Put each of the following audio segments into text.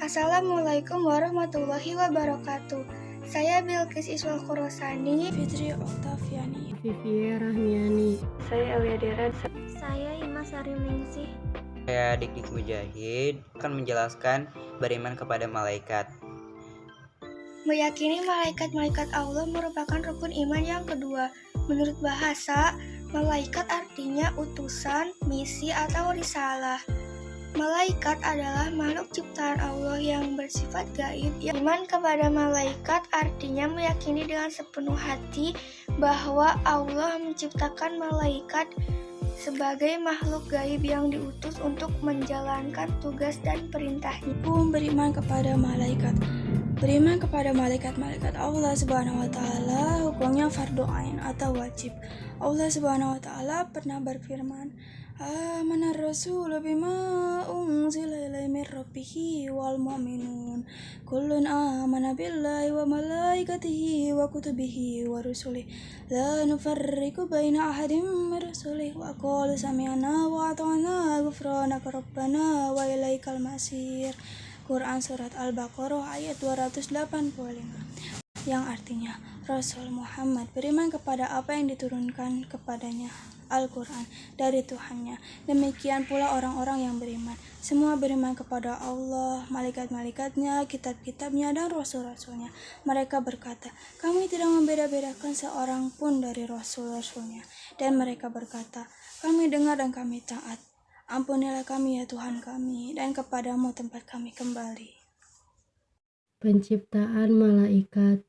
Assalamualaikum warahmatullahi wabarakatuh. Saya Bilqis Iswal Khorasani. Fitri Oktaviani. Vivi Rahmiani. Saya Elia Dera. Saya Imas Ariningsih. Saya Dik Mujahid akan menjelaskan beriman kepada malaikat. Meyakini malaikat-malaikat Allah merupakan rukun iman yang kedua. Menurut bahasa, malaikat artinya utusan, misi, atau risalah. Malaikat adalah makhluk ciptaan Allah yang bersifat gaib. Iman kepada malaikat artinya meyakini dengan sepenuh hati bahwa Allah menciptakan malaikat sebagai makhluk gaib yang diutus untuk menjalankan tugas dan perintahnya. Hukum beriman kepada malaikat. Beriman kepada malaikat-malaikat Allah Subhanahu wa taala hukumnya fardu ain atau wajib. Allah Subhanahu wa taala pernah berfirman, "Amanar rasulu bima unzila ilaihi mir rabbih wal mu'minun kullun amana billahi wa malaikatihi wa kutubihi wa rusulihi la nufarriqu baina ahadin mir rusulihi wa qalu sami'na wa ata'na ghufranaka rabbana wa ilaikal masir." Quran Surat Al-Baqarah ayat 285, yang artinya Rasul Muhammad beriman kepada apa yang diturunkan kepadanya, Al-Quran, dari Tuhannya. Demikian pula orang-orang yang beriman. Semua beriman kepada Allah, malaikat-malaikatnya, kitab-kitabnya, dan rasul-rasulnya. Mereka berkata, kami tidak membeda-bedakan seorang pun dari rasul-rasulnya. Dan mereka berkata, kami dengar dan kami taat. Ampunilah kami ya Tuhan kami, dan kepadamu tempat kami kembali. Penciptaan malaikat.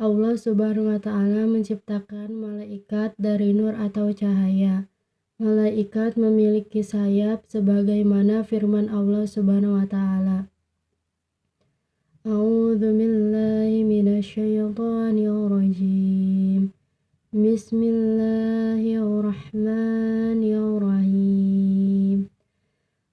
Allah Subhanahu wa taala menciptakan malaikat dari nur atau cahaya. Malaikat memiliki sayap sebagaimana firman Allah Subhanahu wa taala. A'udzu billahi minasyaitonir rajim. Bismillahirrahmanirrahim.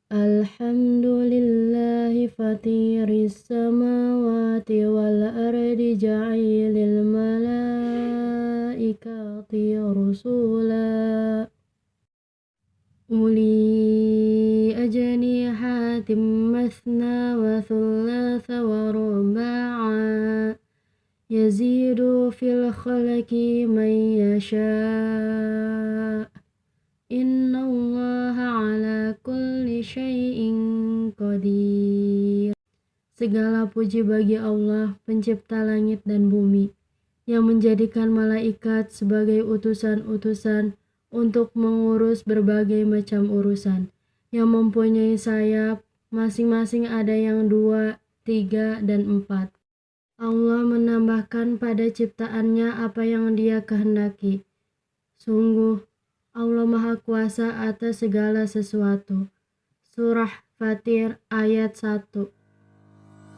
Alhamdulillahi fatiris samawati wal ardi ja'ilil malaikati rusula uli ajnihatim mathna wa thulatha wa ruba'a yazidu fil khalqi man yasha' innallaha ala kulli syai'in qadir. Segala puji bagi Allah, pencipta langit dan bumi, yang menjadikan malaikat sebagai utusan-utusan untuk mengurus berbagai macam urusan, yang mempunyai sayap, masing-masing ada yang 2, 3, dan 4. Allah menambahkan pada ciptaannya apa yang Dia kehendaki. Sungguh, Allah Maha Kuasa atas segala sesuatu. Surah Fatir ayat 1.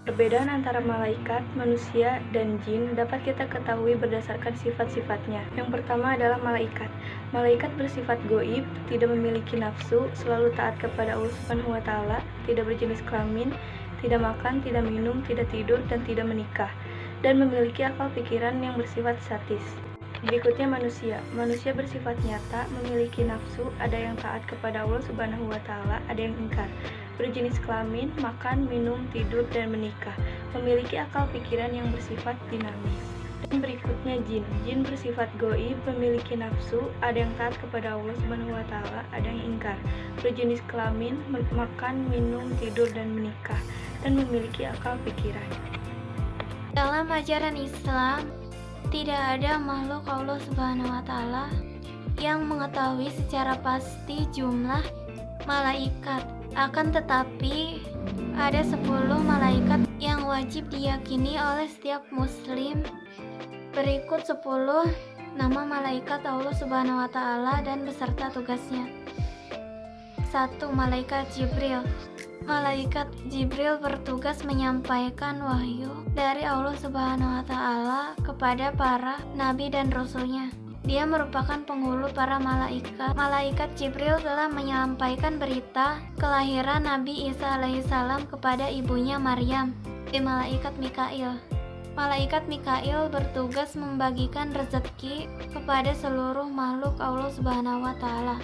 Perbedaan antara malaikat, manusia, dan jin dapat kita ketahui berdasarkan sifat-sifatnya. Yang pertama adalah malaikat. Malaikat bersifat goib, tidak memiliki nafsu, selalu taat kepada Allah Subhanahu wa taala, tidak berjenis kelamin, tidak makan, tidak minum, tidak tidur, dan tidak menikah, dan memiliki akal pikiran yang bersifat statis. Berikutnya manusia. Manusia bersifat nyata, memiliki nafsu, ada yang taat kepada Allah Subhanahu wa taala, ada yang ingkar. Berjenis kelamin, makan, minum, tidur, dan menikah. Memiliki akal pikiran yang bersifat dinamis. Dan berikutnya jin. Jin bersifat goib, memiliki nafsu, ada yang taat kepada Allah Subhanahu wa taala, ada yang ingkar. Berjenis kelamin, makan, minum, tidur, dan menikah, dan memiliki akal pikiran. Dalam ajaran Islam, tidak ada makhluk Allah Subhanahu wa taala yang mengetahui secara pasti jumlah malaikat. Akan tetapi, ada 10 malaikat yang wajib diyakini oleh setiap muslim. Berikut 10 nama malaikat Allah Subhanahu wa taala dan beserta tugasnya. 1. Malaikat Jibril. Malaikat Jibril bertugas menyampaikan wahyu dari Allah Subhanahu wa taala kepada para nabi dan rasulnya. Dia merupakan penghulu para malaikat. Malaikat Jibril telah menyampaikan berita kelahiran Nabi Isa alaihissalam kepada ibunya Maryam. Malaikat Mikail. Malaikat Mikail bertugas membagikan rezeki kepada seluruh makhluk Allah Subhanahu wa taala,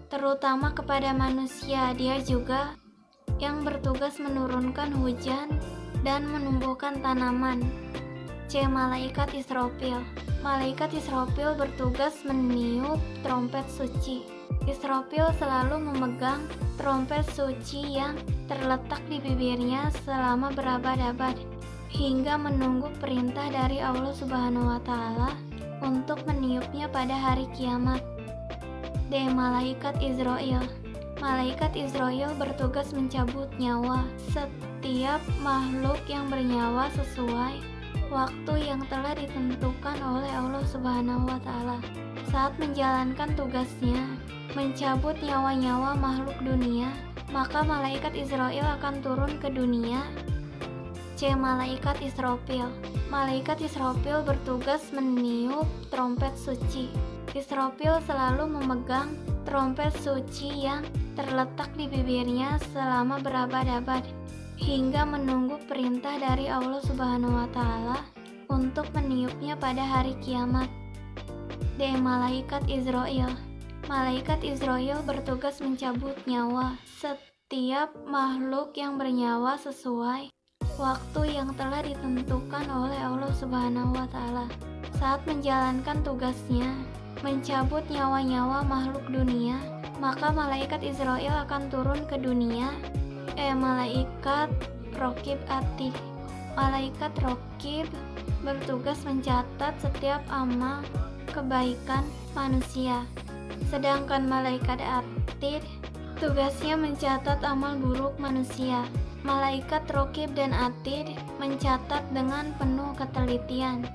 terutama kepada manusia. Dia juga yang bertugas menurunkan hujan dan menumbuhkan tanaman. C. Malaikat Israfil. Malaikat Israfil bertugas meniup trompet suci. Israfil selalu memegang trompet suci yang terletak di bibirnya selama berabad-abad hingga menunggu perintah dari Allah Subhanahu wa Ta'ala untuk meniupnya pada hari kiamat. D. Malaikat Israel. Malaikat Israel bertugas mencabut nyawa setiap makhluk yang bernyawa sesuai waktu yang telah ditentukan oleh Allah Subhanahu wa Ta'ala. Saat menjalankan tugasnya mencabut nyawa-nyawa makhluk dunia, maka malaikat Israel akan turun ke dunia. C. Malaikat Israfil. Malaikat Israfil bertugas meniup trompet suci. Israfil selalu memegang trompet suci yang terletak di bibirnya selama berabad-abad hingga menunggu perintah dari Allah Subhanahu wa Ta'ala untuk meniupnya pada hari kiamat. D. Malaikat Israel. Malaikat Israel bertugas mencabut nyawa setiap makhluk yang bernyawa sesuai waktu yang telah ditentukan oleh Allah Subhanahu wa Ta'ala. Saat menjalankan tugasnya mencabut nyawa-nyawa makhluk dunia, maka malaikat Israel akan turun ke dunia. Malaikat Rokib Atid. Malaikat Rokib bertugas mencatat setiap amal kebaikan manusia, sedangkan malaikat Atid tugasnya mencatat amal buruk manusia. Malaikat Rokib dan Atid mencatat dengan penuh ketelitian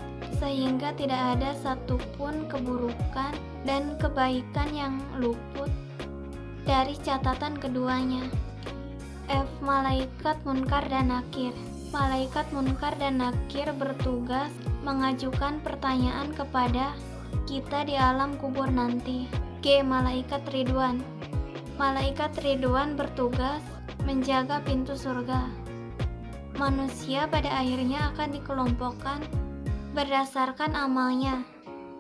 sehingga tidak ada satupun keburukan dan kebaikan yang luput dari catatan keduanya. F. Malaikat Munkar dan Nakir. Malaikat Munkar dan Nakir bertugas mengajukan pertanyaan kepada kita di alam kubur nanti. G. Malaikat Ridwan. Malaikat Ridwan bertugas menjaga pintu surga. Manusia pada akhirnya akan dikelompokkan berdasarkan amalnya.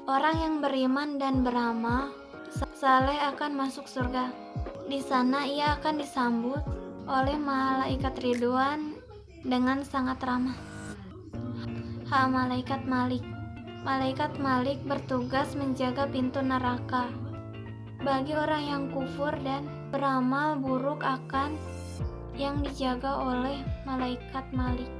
Orang yang beriman dan beramal saleh akan masuk surga. Di sana ia akan disambut oleh malaikat Ridwan dengan sangat ramah. H. Malaikat Malik. Malaikat Malik bertugas menjaga pintu neraka. Bagi orang yang kufur dan beramal buruk akan yang dijaga oleh malaikat Malik.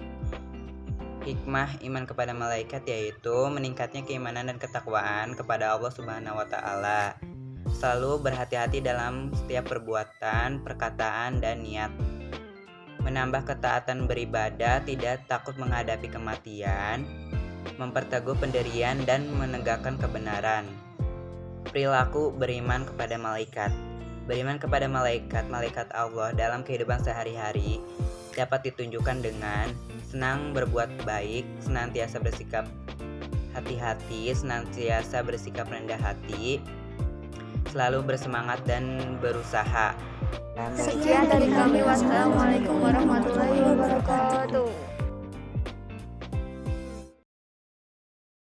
Hikmah iman kepada malaikat yaitu meningkatnya keimanan dan ketakwaan kepada Allah Subhanahu wa Ta'ala. Selalu berhati-hati dalam setiap perbuatan, perkataan, dan niat. Menambah ketaatan beribadah, tidak takut menghadapi kematian, memperteguh pendirian, dan menegakkan kebenaran. Perilaku beriman kepada malaikat. Beriman kepada malaikat Allah dalam kehidupan sehari-hari dapat ditunjukkan dengan senang berbuat baik, senantiasa bersikap hati-hati, senantiasa bersikap rendah hati, selalu bersemangat dan berusaha. Sekian dari kami. Wassalamualaikum warahmatullahi wabarakatuh.